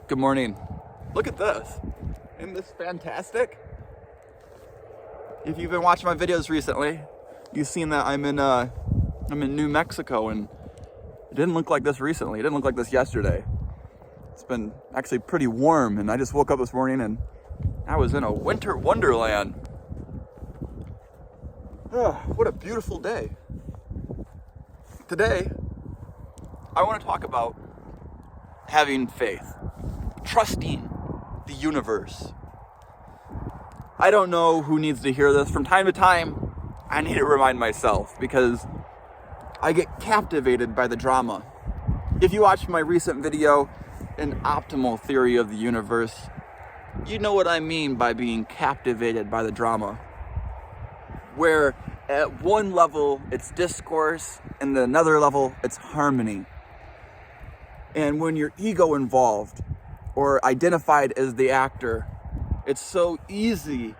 Good morning. Look at this. Isn't this fantastic? If you've been watching my videos recently, you've seen that I'm in New Mexico, and it didn't look like this recently. It didn't look like this yesterday. It's been actually pretty warm, and I just woke up this morning and I was in a winter wonderland. Oh, what a beautiful day. Today, I want to talk about having faith, trusting the universe. I don't know who needs to hear this. From time to time, I need to remind myself because I get captivated by the drama. If you watched my recent video, An Optimal Theory of the Universe, you know what I mean by being captivated by the drama. Where at one level, it's discourse, and at another level, it's harmony. And when you're ego involved or identified as the actor, it's so easy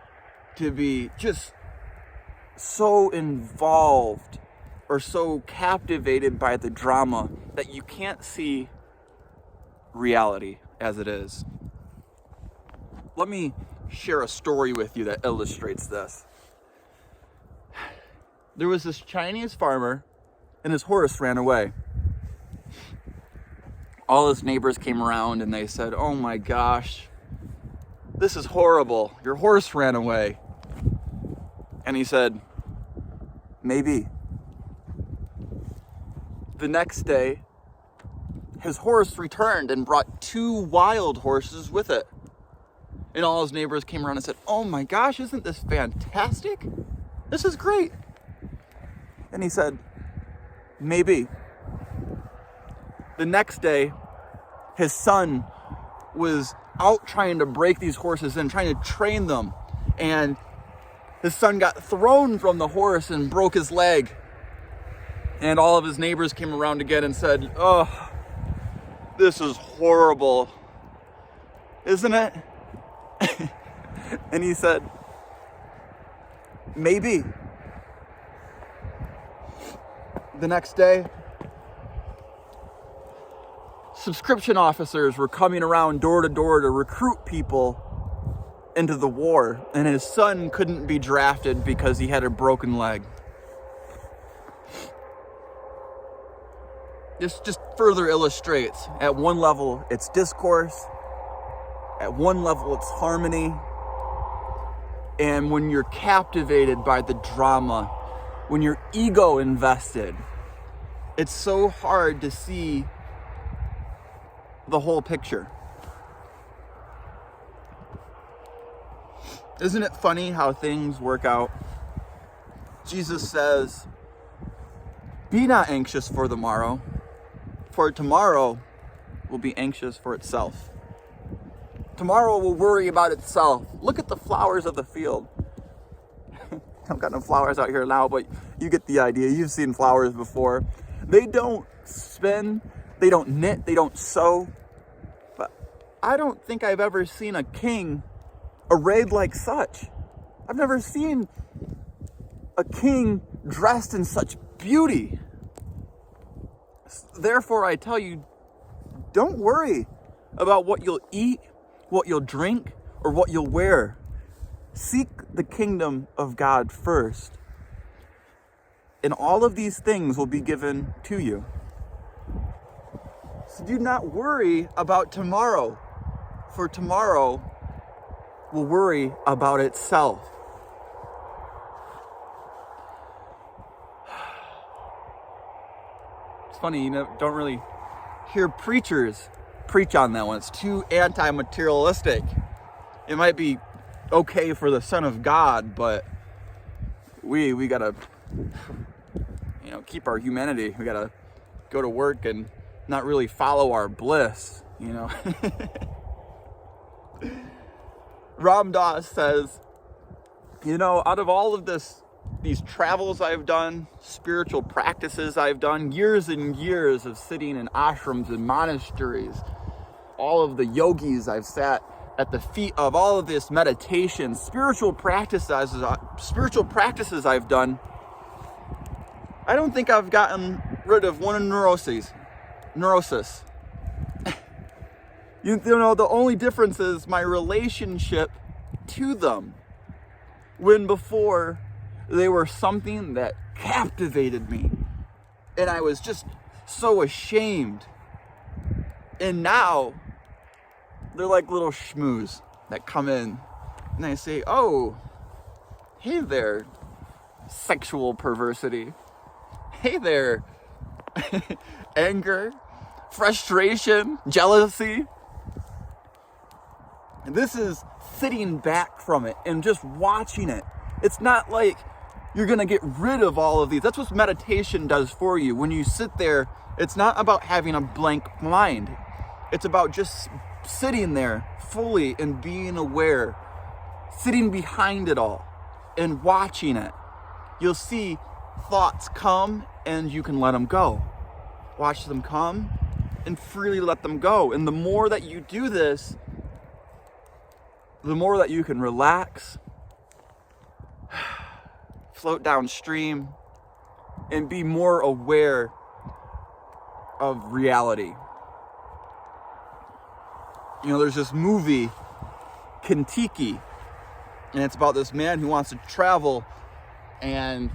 to be just so involved or so captivated by the drama that you can't see reality as it is. Let me share a story with you that illustrates this. There was this Chinese farmer and his horse ran away. All his neighbors came around and they said, "Oh my gosh, this is horrible. Your horse ran away." And he said, "Maybe." The next day, his horse returned and brought 2 wild horses with it. And all his neighbors came around and said, "Oh my gosh, isn't this fantastic? This is great." And he said, "Maybe." The next day, his son was out trying to break these horses in, trying to train them. And his son got thrown from the horse and broke his leg. And all of his neighbors came around again and said, "Oh, this is horrible, isn't it?" And he said, "Maybe." The next day, subscription officers were coming around door to door to recruit people into the war, and his son couldn't be drafted because he had a broken leg. This just further illustrates, at one level it's discourse, at one level it's harmony, and when you're captivated by the drama, when you're ego invested, it's so hard to see the whole picture. Isn't it funny how things work out? Jesus says, "Be not anxious for the morrow, for tomorrow will be anxious for itself." Tomorrow will worry about itself. Look at the flowers of the field. I don't got no flowers out here now, but you get the idea. You've seen flowers before. They don't spin, they don't knit, they don't sew. But I don't think I've ever seen a king arrayed like such. I've never seen a king dressed in such beauty. Therefore, I tell you, don't worry about what you'll eat, what you'll drink, or what you'll wear. Seek the kingdom of God first, and all of these things will be given to you. So do not worry about tomorrow, for tomorrow will worry about itself. It's funny, don't really hear preachers preach on that one. It's too anti-materialistic. It might be okay for the Son of God, but we gotta, keep our humanity. We gotta go to work and not really follow our bliss, Ram Dass says, out of all of these travels I've done, spiritual practices I've done, years and years of sitting in ashrams and monasteries, all of the yogis I've sat at the feet of, all of this meditation, spiritual practices I've done, I don't think I've gotten rid of one neurosis. You know, the only difference is my relationship to them. When before, they were something that captivated me. And I was just so ashamed. And now, they're like little schmoos that come in. And I say, oh, hey there, sexual perversity. Hey there, anger, frustration, jealousy. And this is sitting back from it and just watching it. It's not like you're going to get rid of all of these. That's what meditation does for you. When you sit there, it's not about having a blank mind. It's about just sitting there fully and being aware, sitting behind it all and watching it. You'll see thoughts come and you can let them go. Watch them come and freely let them go. And the more that you do this, the more that you can relax, float downstream, and be more aware of reality. You know, there's this movie, Kentucky, and it's about this man who wants to travel, and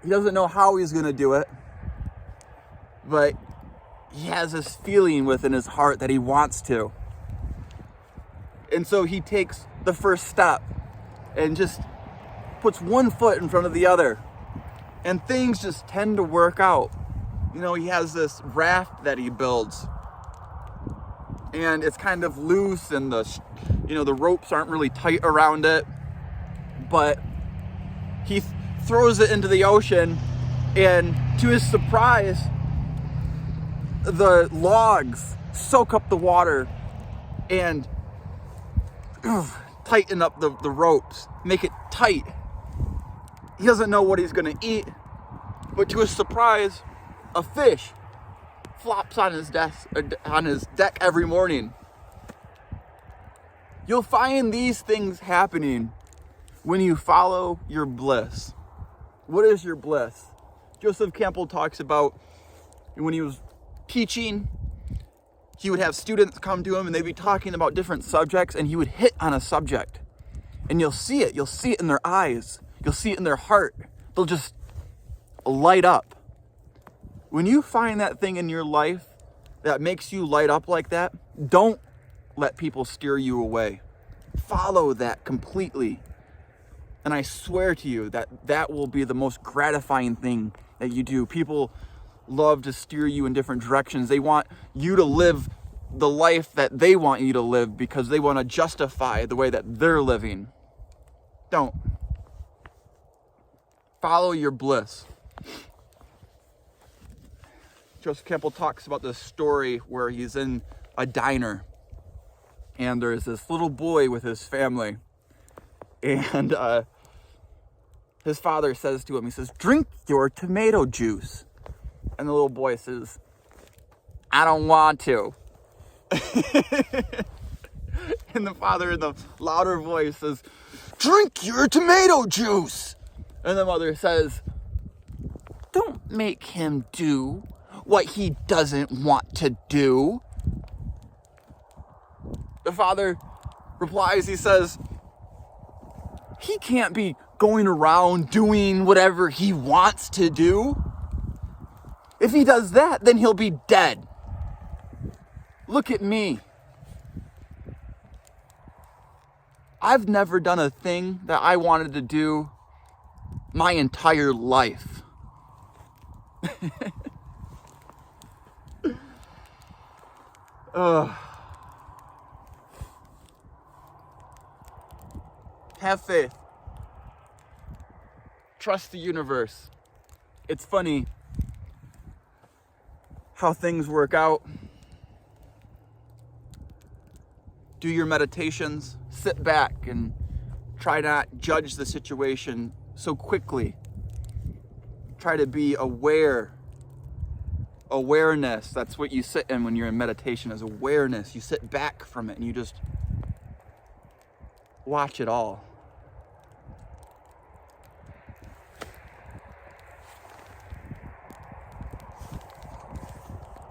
he doesn't know how he's going to do it, but he has this feeling within his heart that he wants to. And so he takes the first step and just puts one foot in front of the other. And things just tend to work out. You know, he has this raft that he builds. And it's kind of loose and the ropes aren't really tight around it. But he throws it into the ocean, and to his surprise, the logs soak up the water and tighten up the ropes, make it tight. He doesn't know what he's going to eat, but to his surprise, a fish flops on his deck every morning. You'll find these things happening when you follow your bliss. What is your bliss? Joseph Campbell talks about when he was teaching, he would have students come to him and they'd be talking about different subjects, and he would hit on a subject. And you'll see it in their eyes. You'll see it in their heart. They'll just light up. When you find that thing in your life that makes you light up like that, don't let people steer you away. Follow that completely. And I swear to you that will be the most gratifying thing that you do. People love to steer you in different directions. They want you to live the life that they want you to live because they want to justify the way that they're living. Don't. Follow your bliss. Joseph Campbell talks about this story where he's in a diner and there's this little boy with his family, and his father says to him, he says, "Drink your tomato juice." And the little boy says, "I don't want to." And the father in the louder voice says, "Drink your tomato juice." And the mother says, "Don't make him do what he doesn't want to do." The father replies, he says, "He can't be going around doing whatever he wants to do. If he does that, then he'll be dead. Look at me. I've never done a thing that I wanted to do my entire life." Have faith. Trust the universe. It's funny how things work out. Do your meditations, sit back and try not judge the situation so quickly. Try to be aware. Awareness, that's what you sit in when you're in meditation, is awareness. You sit back from it and you just watch it all.